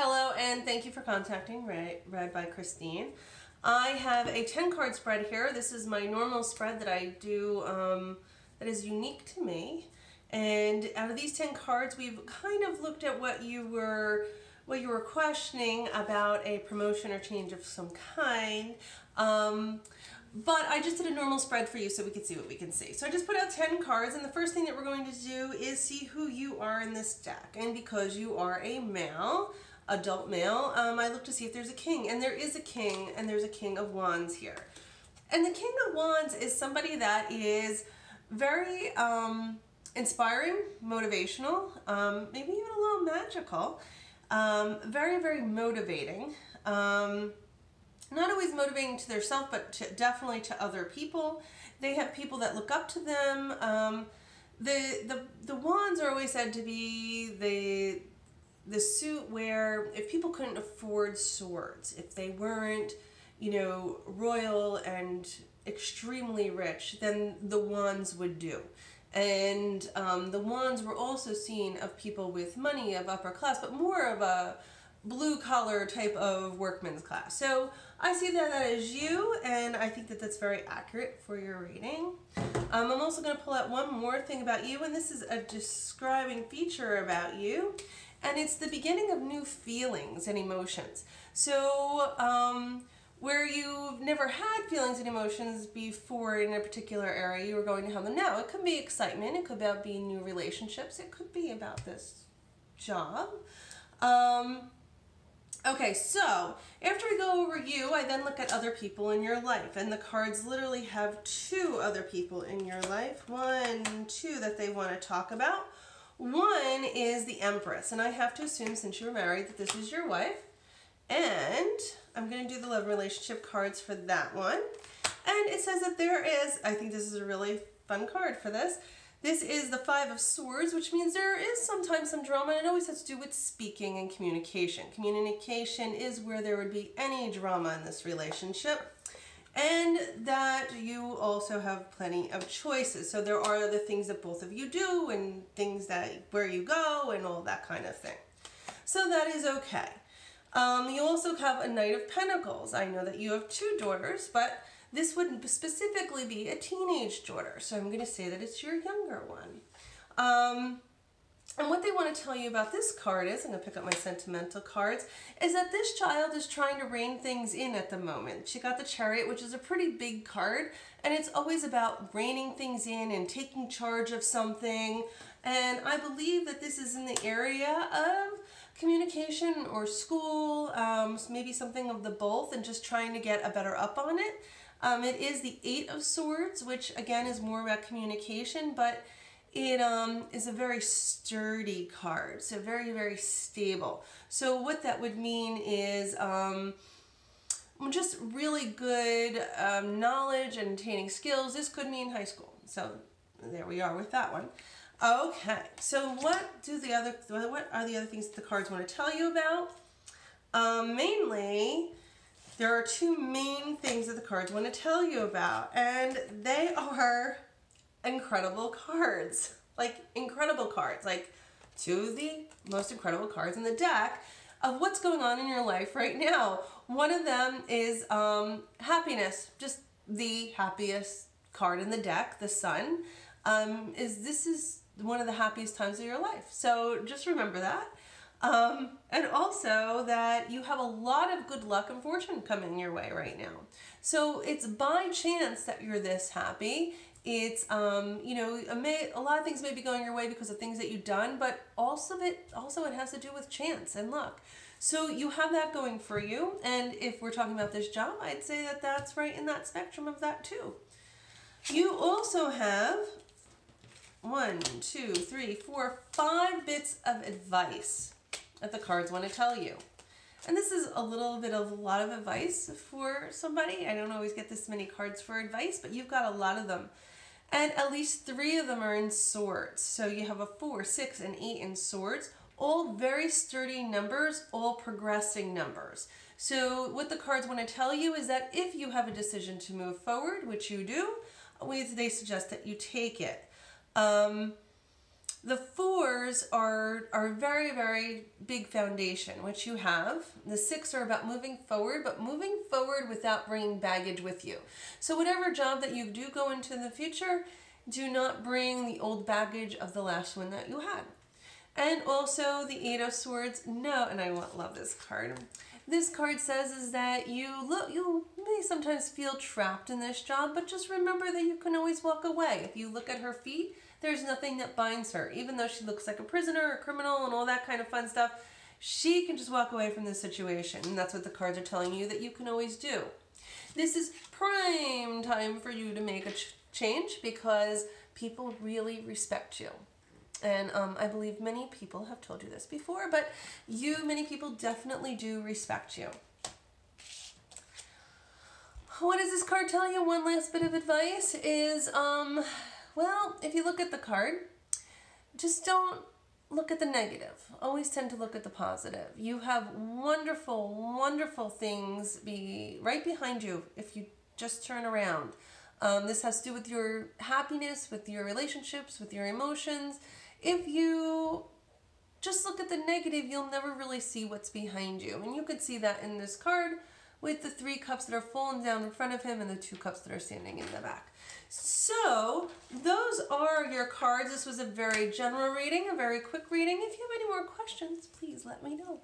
Hello, and thank you for contacting Read by Christine. I have a 10 card spread here. This is my normal spread that I do that is unique to me. And out of these 10 cards, we've kind of looked at what you were questioning about a promotion or change of some kind. But I just did a normal spread for you so we could see what we can see. So I just put out 10 cards, and the first thing that we're going to do is see who you are in this deck. And because you are a male, adult male, I look to see if there's a king. And there is a king, and there's a King of Wands here. And the King of Wands is somebody that is very inspiring, motivational, maybe even a little magical, very, very motivating. Not always motivating to themselves, but definitely to other people. They have people that look up to them. The wands are always said to be the suit where if people couldn't afford swords, if they weren't, you know, royal and extremely rich, then the wands would do. And the wands were also seen of people with money, of upper class, but more of a blue-collar type of workman's class. So I see that as you, and I think that that's very accurate for your reading. I'm also going to pull out one more thing about you, and this is a describing feature about you, and it's the beginning of new feelings and emotions. So where you've never had feelings and emotions before in a particular area, you are going to have them now. It could be excitement, it could be new relationships, it could be about this job. Okay, so after we go over you, I then look at other people in your life, and the cards literally have two other people in your life. One, two that they want to talk about. One is the Empress, and I have to assume since you were married that this is your wife, and I'm going to do the love relationship cards for that one. And it says that there is, I think this is a really fun card for this. This is the Five of Swords, which means there is sometimes some drama, and it always has to do with speaking and communication. Communication is where there would be any drama in this relationship, and that you also have plenty of choices. So there are the things that both of you do, and things that where you go, and all that kind of thing. So that is okay. You also have a Knight of Pentacles. I know that you have two daughters, but this would specifically be a teenage daughter, so I'm going to say that it's your younger one. And what they want to tell you about this card is, I'm going to pick up my sentimental cards, is that this child is trying to rein things in at the moment. She got the Chariot, which is a pretty big card, and it's always about reining things in and taking charge of something. And I believe that this is in the area of communication or school, maybe something of the both, and just trying to get a better up on it. It is the Eight of Swords, which again is more about communication, but it is a very sturdy card, so very, very stable. So what that would mean is just really good knowledge and attaining skills. This could mean high school. So there we are with that one. Okay, so what are the other things that the cards want to tell you about? Mainly, there are two main things that the cards want to tell you about, and they are incredible cards. Like, incredible cards. Like, two of the most incredible cards in the deck of what's going on in your life right now. One of them is happiness, just the happiest card in the deck, the Sun. This is one of the happiest times of your life. So just remember that. And also that you have a lot of good luck and fortune coming your way right now. So it's by chance that you're this happy. It's, you know, a lot of things may be going your way because of things that you've done, but also it has to do with chance and luck. So you have that going for you. And if we're talking about this job, I'd say that that's right in that spectrum of that too. You also have 1, 2, 3, 4, 5 bits of advice that the cards want to tell you. And this is a lot of advice for somebody. I don't always get this many cards for advice, but you've got a lot of them. And at least 3 of them are in swords. So you have a 4, 6, and 8 in swords. All very sturdy numbers, all progressing numbers. So what the cards want to tell you is that if you have a decision to move forward, which you do, they suggest that you take it. The fours are very, very big foundation, which you have. The six are about moving forward, but moving forward without bringing baggage with you. So whatever job that you do go into in the future, do not bring the old baggage of the last one that you had. And also the Eight of Swords, no, and I love this card. This card says is that you may sometimes feel trapped in this job, but just remember that you can always walk away. If you look at her feet, there's nothing that binds her. Even though she looks like a prisoner, a criminal, and all that kind of fun stuff, she can just walk away from this situation. And that's what the cards are telling you that you can always do. This is prime time for you to make a change because people really respect you. And I believe many people have told you this before, but many people definitely do respect you. What does this card tell you? One last bit of advice is, well, if you look at the card, just don't look at the negative. Always tend to look at the positive. You have wonderful, wonderful things be right behind you if you just turn around. This has to do with your happiness, with your relationships, with your emotions. If you just look at the negative, you'll never really see what's behind you. And you could see that in this card with the 3 cups that are falling down in front of him and the 2 cups that are standing in the back. So those are your cards. This was a very general reading, a very quick reading. If you have any more questions, please let me know.